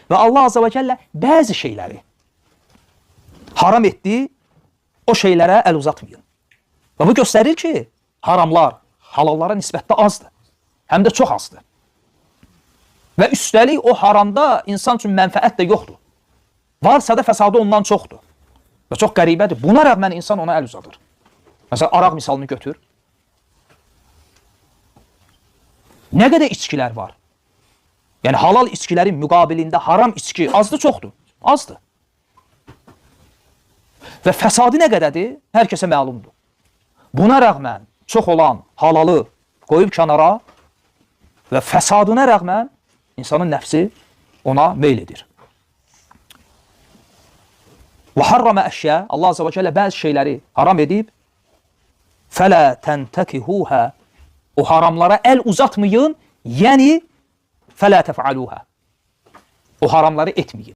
Və Allah Azze və Cəllə bəzi şeyləri haram etdi, o şeylərə əl uzatmayın. Və bu göstərir ki, haramlar halallara nisbətdə azdır. Həm də çox azdır. Və üstəlik o haramda insan üçün mənfəət də yoxdur. Varsa da fəsadı ondan çoxdur. Və çox qəribədir. Buna rəğmən insan ona əl uzadır. Məsələn, araq misalını götür. Nə qədər içkilər var? Yəni, halal içkilərin müqabilində haram içki azdır, çoxdur. Azdır. Və fəsadı nə qədədir? Hər kəsə məlumdur. Buna rəğmən çox olan halalı qoyub kənara və fəsadına rəğmən insanın nəfsi ona meyl edir. Və harrama əşya, Allah Azze və Cəllə bəzi şeyləri haram edib, fələ təntəkihuhə, o haramlara əl uzatmayın, yəni fələ təfəaluhə, o haramları etməyin.